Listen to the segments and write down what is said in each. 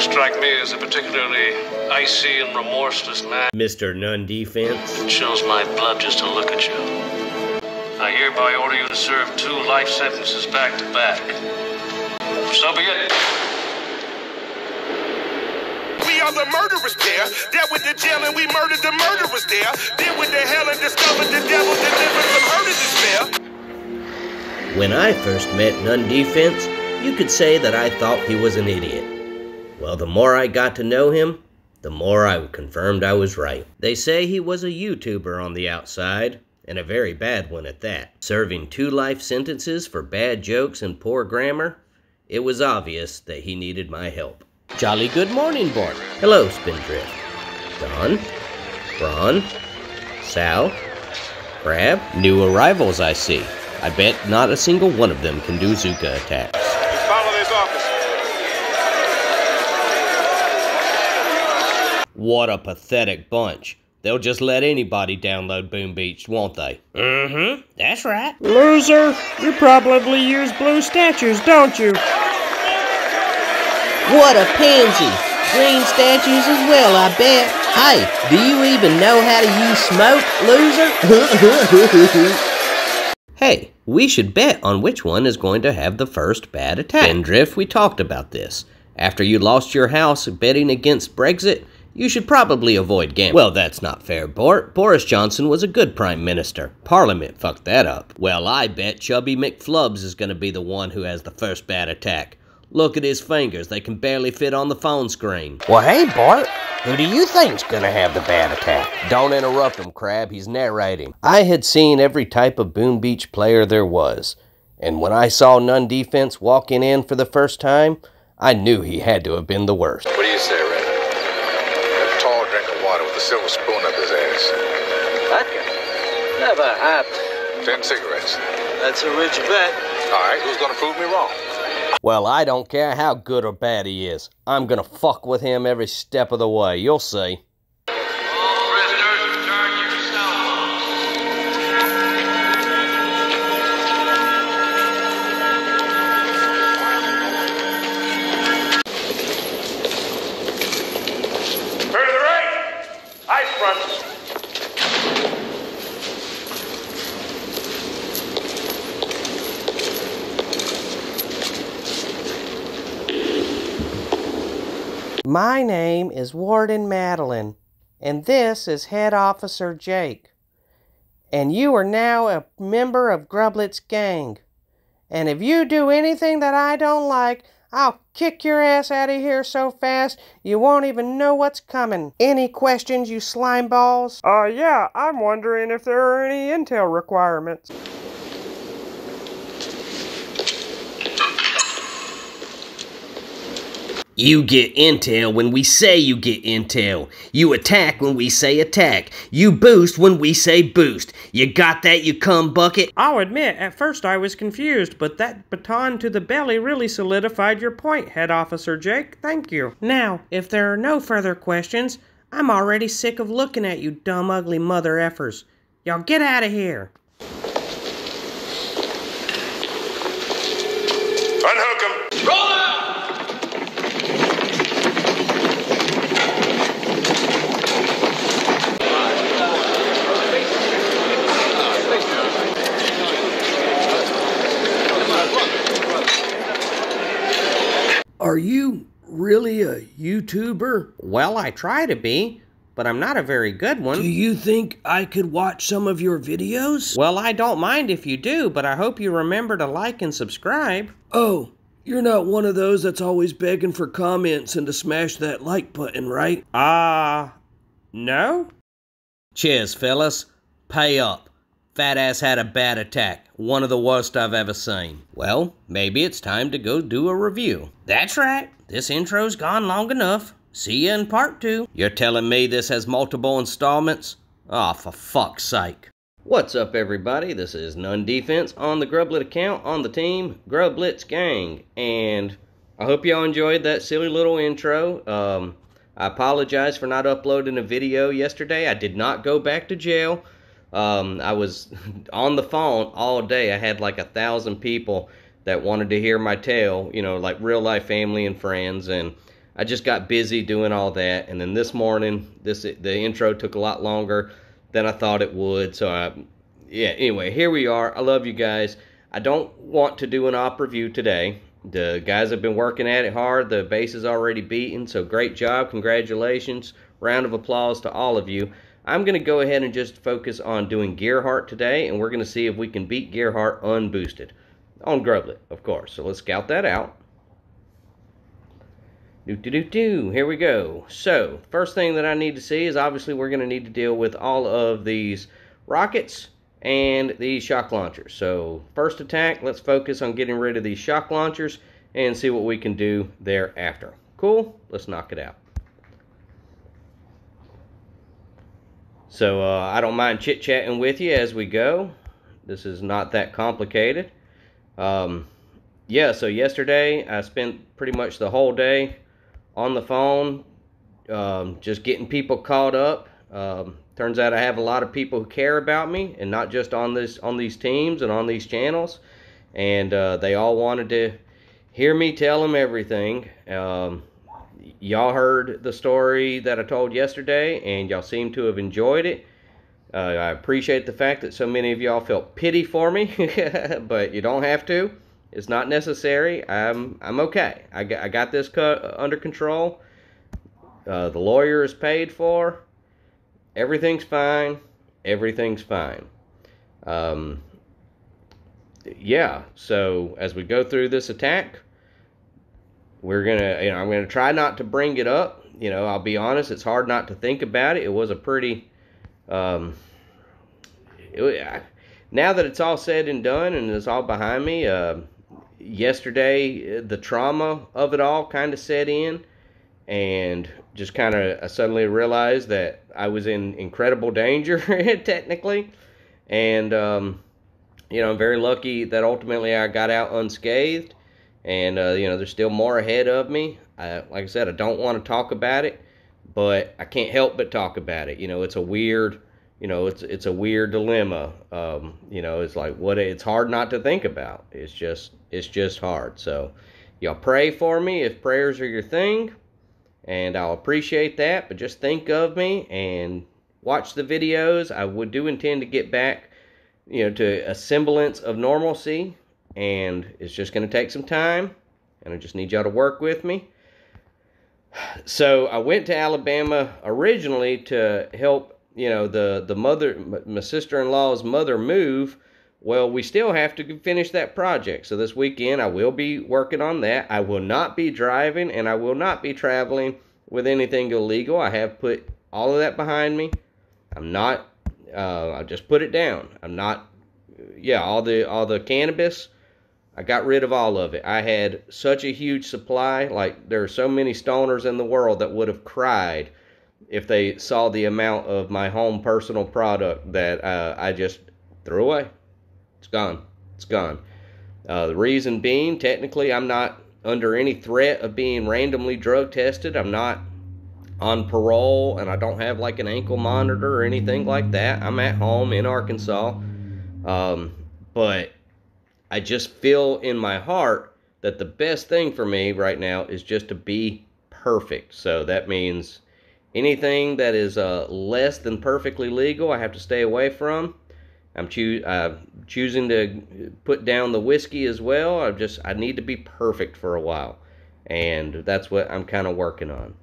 strike me as a particularly icy and remorseless man. Mr. None Defense. It chills my blood just to look at you. I hereby order you to serve 2 life sentences back to back. So be it. We are the murderers there. Dealt with the jail and we murdered the murderers there. Deal with the hell and discovered the devil delivered from hurt and despair. When I first met None Defense, you could say that I thought he was an idiot. Well, the more I got to know him, the more I confirmed I was right. They say he was a YouTuber on the outside, and a very bad one at that. Serving 2 life sentences for bad jokes and poor grammar, it was obvious that he needed my help. Jolly good morning, Bart. Hello, Spindrift. Don, Ron, Sal, Crab. New arrivals, I see. I bet not a single one of them can do Zuka attacks. Follow this officer. What a pathetic bunch. They'll just let anybody download Boom Beach, won't they? Mm-hmm, that's right. Loser, you probably use blue statues, don't you? What a pansy. Green statues as well, I bet. Hey, do you even know how to use smoke, loser? Hey, we should bet on which one is going to have the first bad attack. Spindrift, we talked about this. After you lost your house betting against Brexit, you should probably avoid gambling. Well, that's not fair, Bort. Boris Johnson was a good prime minister. Parliament fucked that up. Well, I bet Chubby McFlubs is going to be the one who has the first bad attack. Look at his fingers. They can barely fit on the phone screen. Well, hey, Bart. Who do you think's gonna have the bad attack? Don't interrupt him, Crab. He's narrating. I had seen every type of Boom Beach player there was. And when I saw None Defense walking in for the first time, I knew he had to have been the worst. What do you say, Red? A tall drink of water with a silver spoon up his ass. Vodka? Never happened. 10 cigarettes. That's a rich bet. All right, who's gonna prove me wrong? Well, I don't care how good or bad he is. I'm gonna fuck with him every step of the way. You'll see. All prisoners return to your cell Turn to the right. Ice front. My name is Warden Madeline, and this is Head Officer Jake. And you are now a member of Grublett's gang. And if you do anything that I don't like, I'll kick your ass out of here so fast you won't even know what's coming. Any questions, you slime balls? Yeah, I'm wondering if there are any intel requirements. You get intel when we say you get intel. You attack when we say attack. You boost when we say boost. You got that, you cum bucket? I'll admit, at first I was confused, but that baton to the belly really solidified your point, Head Officer Jake. Thank you. Now, if there are no further questions, I'm already sick of looking at you dumb, ugly mother effers. Y'all get out of here. Unhook him. Roll out! Are you really a YouTuber? Well, I try to be, but I'm not a very good one. Do you think I could watch some of your videos? Well, I don't mind if you do, but I hope you remember to like and subscribe. Oh, you're not one of those that's always begging for comments and to smash that like button, right? No? Cheers, fellas. Pay up. Fat ass had a bad attack. One of the worst I've ever seen. Well, maybe it's time to go do a review. That's right. This intro's gone long enough. See ya in part 2. You're telling me this has multiple installments? Aw, for fuck's sake. What's up, everybody? This is None Defense on the Grublett account on the team Grublett's Gang. And I hope y'all enjoyed that silly little intro. I apologize for not uploading a video yesterday. I did not go back to jail. I was on the phone all day. I had like 1,000 people that wanted to hear my tale, you know, like real life family and friends, and I just got busy doing all that, and then this morning, the intro took a lot longer than I thought it would. So yeah. Anyway, here we are. I love you guys. I don't want to do an op review today. The guys have been working at it hard. The base is already beaten, so great job. Congratulations. Round of applause to all of you. I'm going to go ahead and just focus on doing Gearhart today, and we're going to see if we can beat Gearhart unboosted. On Grublett, of course. So let's scout that out. Here we go. So, first thing that I need to see is obviously we're going to need to deal with all of these rockets and these shock launchers. So, first attack, let's focus on getting rid of these shock launchers and see what we can do thereafter. Cool? Let's knock it out. So, I don't mind chit-chatting with you as we go. This is not that complicated. Yeah, so yesterday I spent pretty much the whole day on the phone, just getting people caught up. Turns out I have a lot of people who care about me, and not just on these teams and on these channels. And they all wanted to hear me tell them everything. Y'all heard the story that I told yesterday, and y'all seem to have enjoyed it. I appreciate the fact that so many of y'all felt pity for me, but you don't have to. It's not necessary. I'm okay. I got this under control. The lawyer is paid for. Everything's fine. Everything's fine. Yeah. So as we go through this attack, we're gonna. I'm gonna try not to bring it up. I'll be honest. It's hard not to think about it. It was a pretty. Now that it's all said and done and it's all behind me. Yesterday, the trauma of it all kind of set in, and just kind of suddenly realized that I was in incredible danger, technically. And, I'm very lucky that ultimately I got out unscathed. And, there's still more ahead of me. Like I said, I don't want to talk about it, but I can't help but talk about it. It's a weird... it's a weird dilemma. It's like it's hard not to think about. It's just hard. So, y'all pray for me if prayers are your thing, and I'll appreciate that. But just think of me and watch the videos. I do intend to get back, to a semblance of normalcy, and it's just going to take some time, and I just need y'all to work with me. So, I went to Alabama originally to help. The mother, my sister-in-law's mother move. Well, we still have to finish that project. So this weekend I will be working on that. I will not be driving, and I will not be traveling with anything illegal. I have put all of that behind me. I'm not, I just put it down. I'm not, all the cannabis, I got rid of all of it. I had such a huge supply. Like, there are so many stoners in the world that would have cried if they saw the amount of my home personal product that I just threw away. It's gone. It's gone. The reason being, technically, I'm not under any threat of being randomly drug tested. I'm not on parole, and I don't have like an ankle monitor or anything like that. I'm at home in Arkansas. But I just feel in my heart that the best thing for me right now is just to be perfect. So that means anything that is less than perfectly legal, I have to stay away from. I'm choosing to put down the whiskey as well. I need to be perfect for a while, and that's what I'm kind of working on.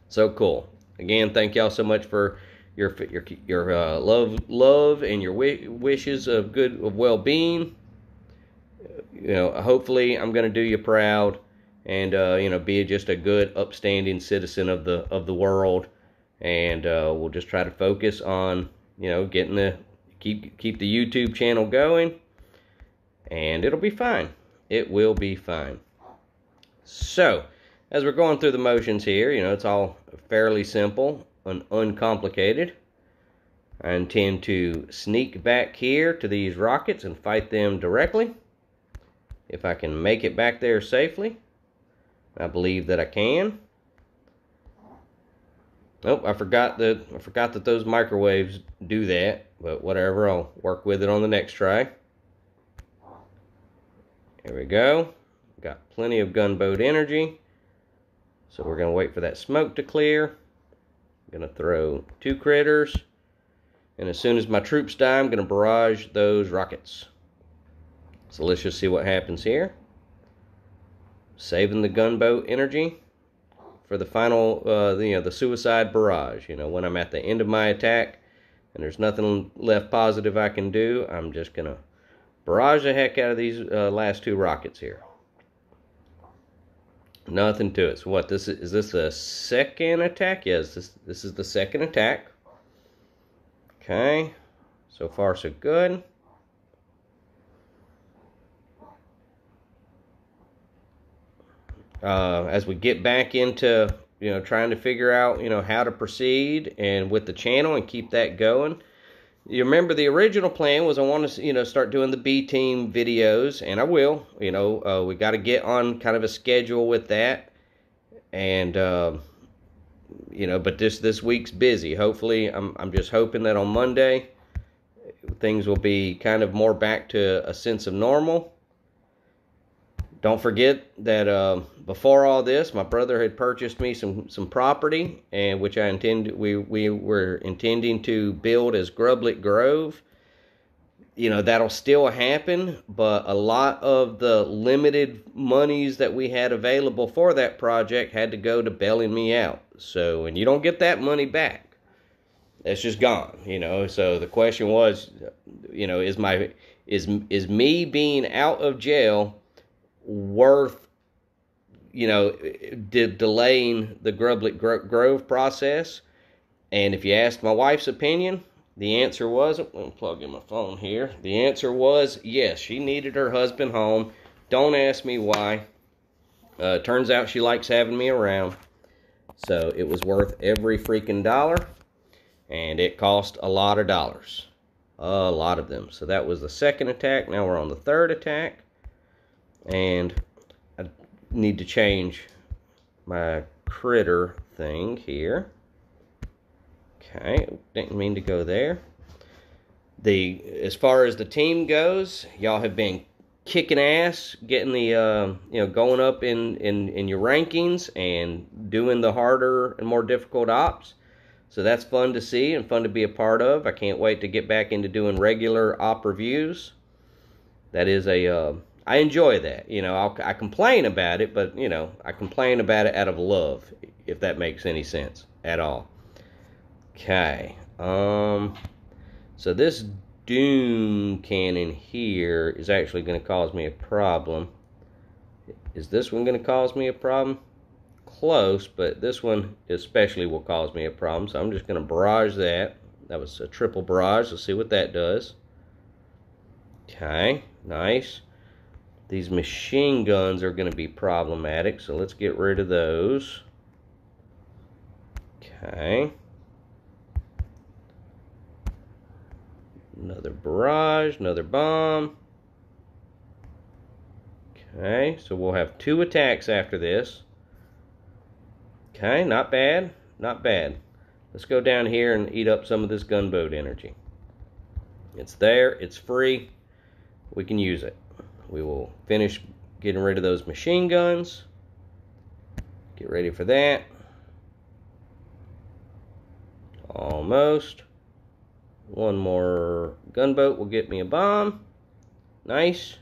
So cool. Again, thank y'all so much for your love and your wishes of well-being. Hopefully I'm going to do you proud. And be just a good, upstanding citizen of the world, and we'll just try to focus on getting keep the YouTube channel going, and it'll be fine. It will be fine. So, as we're going through the motions here, it's all fairly simple and uncomplicated. I intend to sneak back here to these rockets and fight them directly, if I can make it back there safely. I believe that I can. Nope, I forgot that those microwaves do that, but whatever, I'll work with it on the next try. There we go. Got plenty of gunboat energy. So we're going to wait for that smoke to clear. I'm going to throw 2 critters. And as soon as my troops die, I'm going to barrage those rockets. So let's just see what happens here. Saving the gunboat energy for the final, the suicide barrage. When I'm at the end of my attack and there's nothing left positive I can do, I'm just going to barrage the heck out of these last 2 rockets here. Nothing to it. So what, is this the second attack? Yes, this is the second attack. Okay, so far so good. As we get back into, trying to figure out, how to proceed and with the channel and keep that going. You remember the original plan was I want to, start doing the B team videos, and I will. We got to get on kind of a schedule with that, and but this week's busy. Hopefully, I'm just hoping that on Monday things will be kind of more back to a sense of normal. Don't forget that before all this, my brother had purchased me some property, and which we were intending to build as Grublett Grove. That'll still happen, but a lot of the limited monies that we had available for that project had to go to bailing me out. So, and you don't get that money back. That's just gone, So the question was, is me being out of jail worth, delaying the Grublett Grove process? And if you asked my wife's opinion, the answer was, I'm going to plug in my phone here. The answer was yes. She needed her husband home. Don't ask me why. Turns out she likes having me around. So it was worth every freaking dollar. And it cost a lot of dollars. A lot of them. So that was the second attack. Now we're on the third attack. And I need to change my critter thing here. Okay, didn't mean to go there. As far as the team goes, y'all have been kicking ass, getting the going up in your rankings and doing the harder and more difficult ops. So that's fun to see and fun to be a part of. I can't wait to get back into doing regular op reviews. That is I enjoy that. I complain about it, but I complain about it out of love, if that makes any sense at all. Okay, so this Doom cannon here is actually going to cause me a problem. Is this one going to cause me a problem? Close, but this one especially will cause me a problem. So I'm just going to barrage that. That was a triple barrage. Let's see what that does. Okay, nice. These machine guns are going to be problematic, so let's get rid of those. Okay. Another barrage, another bomb. Okay, so we'll have 2 attacks after this. Okay, not bad, not bad. Let's go down here and eat up some of this gunboat energy. It's there, it's free. We can use it. We will finish getting rid of those machine guns. Get ready for that. Almost. One more gunboat will get me a bomb. Nice.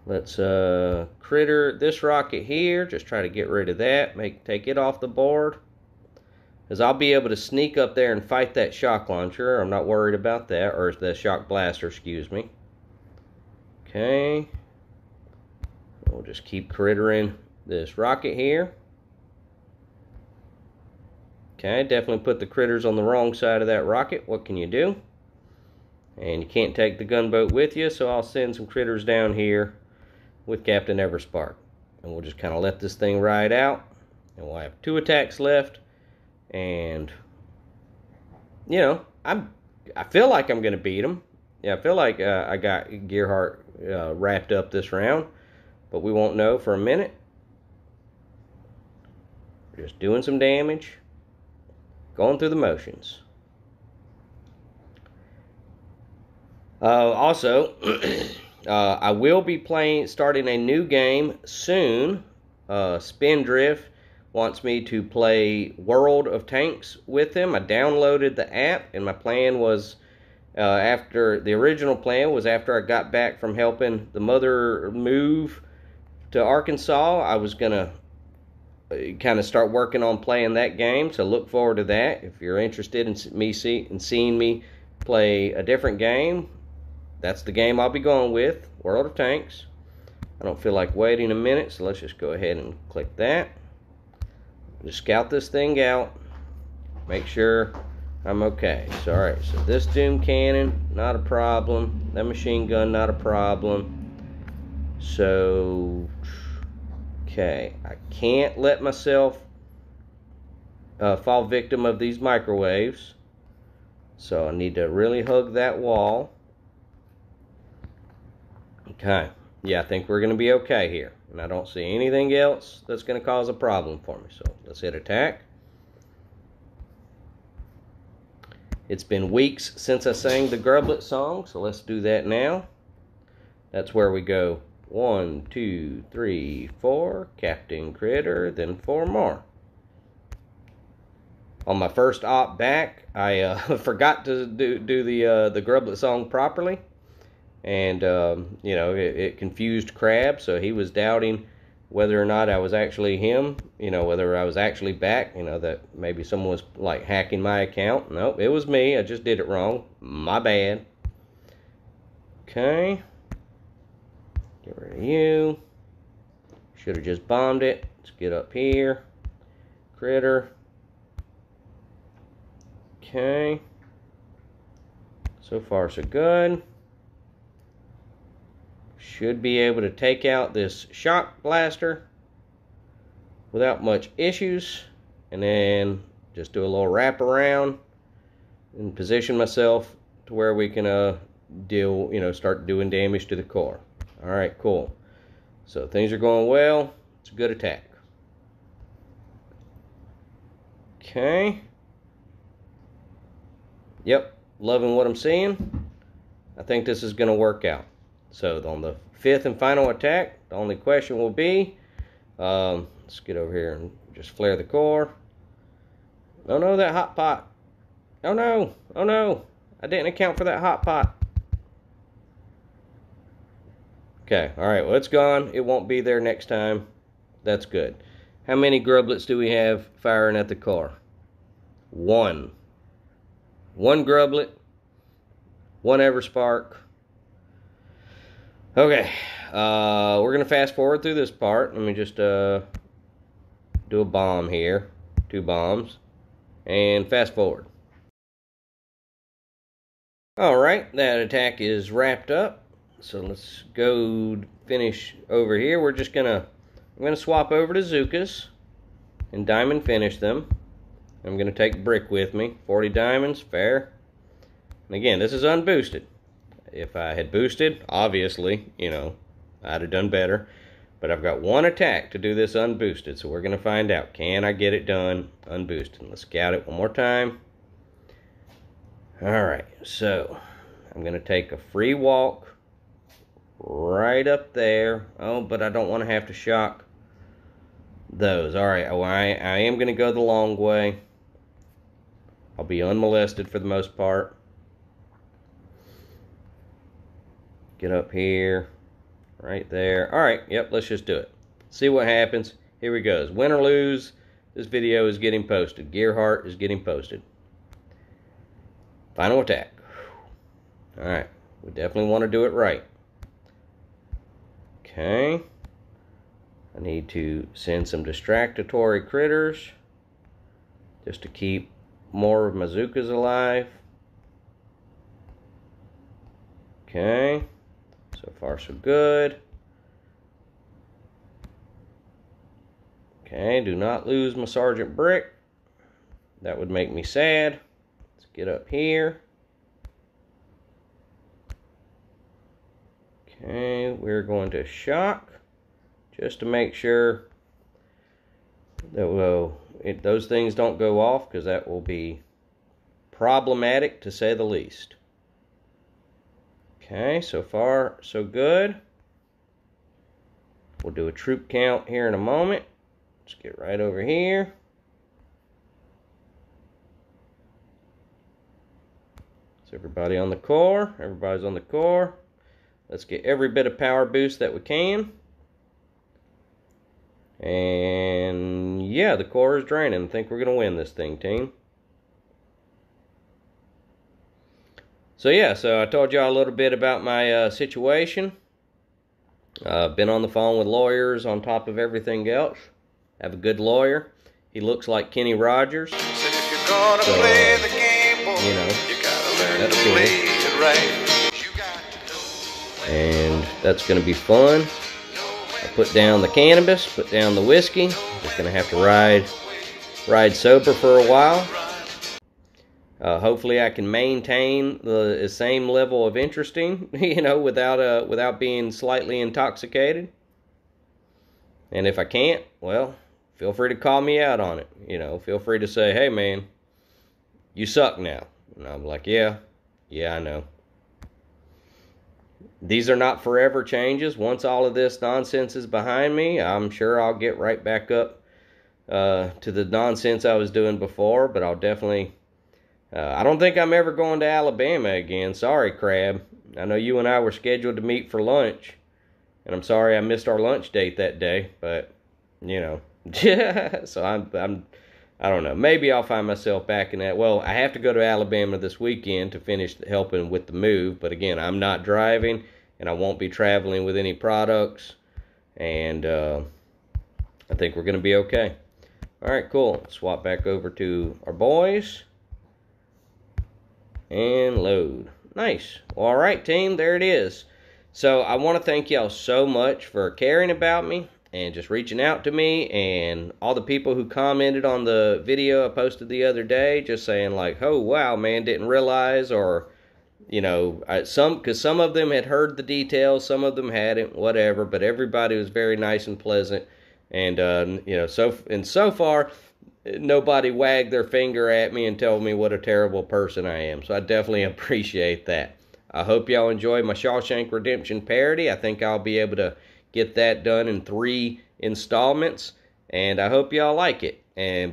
Let's critter this rocket here. Just try to get rid of that. Take it off the board. Because I'll be able to sneak up there and fight that shock launcher. I'm not worried about that. Or the shock blaster, excuse me. Okay. We'll just keep crittering this rocket here. Okay, definitely put the critters on the wrong side of that rocket. What can you do? And you can't take the gunboat with you, so I'll send some critters down here with Captain Everspark. And we'll just kind of let this thing ride out. And we'll have 2 attacks left. And, I feel like I'm going to beat them. Yeah, I feel like I got Gearhart wrapped up this round. But we won't know for a minute. Just doing some damage. Going through the motions. Also, I will be starting a new game soon. Spindrift. wants me to play World of Tanks with him. I downloaded the app, and my plan was, after the original plan was after I got back from helping the mother move to Arkansas, I was going to kind of start working on playing that game, so look forward to that. If you're interested in seeing me play a different game, that's the game I'll be going with, World of Tanks. I don't feel like waiting a minute, so let's just go ahead and click that. Just scout this thing out, make sure I'm okay. So, alright, so this Doom Cannon, not a problem. That machine gun, not a problem. So, okay, I can't let myself fall victim of these microwaves. So I need to really hug that wall. Okay, yeah, I think we're going to be okay here. And I don't see anything else that's going to cause a problem for me. So let's hit attack. It's been weeks since I sang the Grublett song, so let's do that now. That's where we go 1, 2, 3, 4, Captain Critter, then 4 more. On my first op back, I forgot to do the Grublett song properly. And, you know, it confused Crab, so he was doubting whether or not I was actually him, you know, whether I was actually back, you know, that maybe someone was, like, hacking my account. Nope, it was me. I just did it wrong. My bad. Okay. Get rid of you. Should have just bombed it. Let's get up here. Critter. Okay. So far, so good. Should be able to take out this shock blaster without much issues. And then just do a little wrap around and position myself to where we can start doing damage to the core. Alright, cool. So things are going well. It's a good attack. Okay. Yep, loving what I'm seeing. I think this is going to work out. So on the 5th and final attack, the only question will be, let's get over here and just flare the core. Oh no, that hot pot. Oh no, oh no, I didn't account for that hot pot. Okay, alright, well it's gone. It won't be there next time. That's good. How many Grublets do we have firing at the car? 1. 1 Grublett, 1 Everspark. Okay, we're going to fast forward through this part. Let me just do a bomb here. 2 bombs. And fast forward. Alright, that attack is wrapped up. So let's go finish over here. I'm going to swap over to Zookas and diamond finish them. I'm going to take brick with me. 40 diamonds, fair. And again, this is unboosted. If I had boosted, obviously, you know, I'd have done better. But I've got 1 attack to do this unboosted, so we're going to find out. Can I get it done unboosted? Let's scout it one more time. Alright, so I'm going to take a free walk right up there. Oh, but I don't want to have to shock those. Alright, I am going to go the long way. I'll be unmolested for the most part. Get up here, right there. Alright, yep, let's just do it. See what happens. Here we go. Win or lose, this video is getting posted. Gearhart is getting posted. Final attack. Alright, we definitely want to do it right. Okay. I need to send some distractory critters just to keep more of my Zookas alive. Okay. So far, so good. Okay, do not lose my Sergeant Brick. That would make me sad. Let's get up here. Okay, we're going to shock just to make sure that those things don't go off, because that will be problematic to say the least. Okay, so far, so good. We'll do a troop count here in a moment. Let's get right over here. So everybody on the core. Everybody's on the core. Let's get every bit of power boost that we can. And yeah, the core is draining. I think we're going to win this thing, team. So yeah, so I told y'all a little bit about my situation. Been on the phone with lawyers on top of everything else. Have a good lawyer. He looks like Kenny Rogers. Said if you're gonna play the game, boy, you know, you gotta learn that's to cool. play it right. You got to know. And that's going to be fun. I put down the cannabis, put down the whiskey. Just going to have to ride sober for a while. Hopefully I can maintain the same level of interesting, you know, without being slightly intoxicated. And if I can't, well, feel free to call me out on it. You know, feel free to say, hey man, you suck now. And I'm like, yeah, I know. These are not forever changes. Once all of this nonsense is behind me, I'm sure I'll get right back up to the nonsense I was doing before, but I'll definitely... I don't think I'm ever going to Alabama again. Sorry, Crab. I know you and I were scheduled to meet for lunch, and I'm sorry I missed our lunch date that day, but, you know. So I don't know. Maybe I'll find myself back in that. Well, I have to go to Alabama this weekend to finish helping with the move, but again, I'm not driving, and I won't be traveling with any products, and I think we're going to be okay. All right, cool. Swap back over to our boys. And load. Nice. Well, all right, team, there it is. So I want to thank y'all so much for caring about me and just reaching out to me, and all the people who commented on the video I posted the other day, just saying like, oh wow, man, didn't realize, or you know, because some of them had heard the details, some of them hadn't, whatever, but everybody was very nice and pleasant, and you know, so far nobody wagged their finger at me and told me what a terrible person I am. So I definitely appreciate that. I hope y'all enjoy my Shawshank Redemption parody. I think I'll be able to get that done in 3 installments, and I hope y'all like it.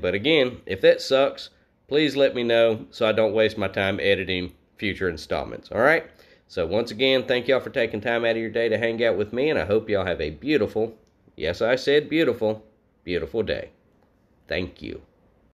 But again, if that sucks, please let me know so I don't waste my time editing future installments. All right? So once again, thank y'all for taking time out of your day to hang out with me, and I hope y'all have a beautiful, yes, I said beautiful, beautiful day. Thank you.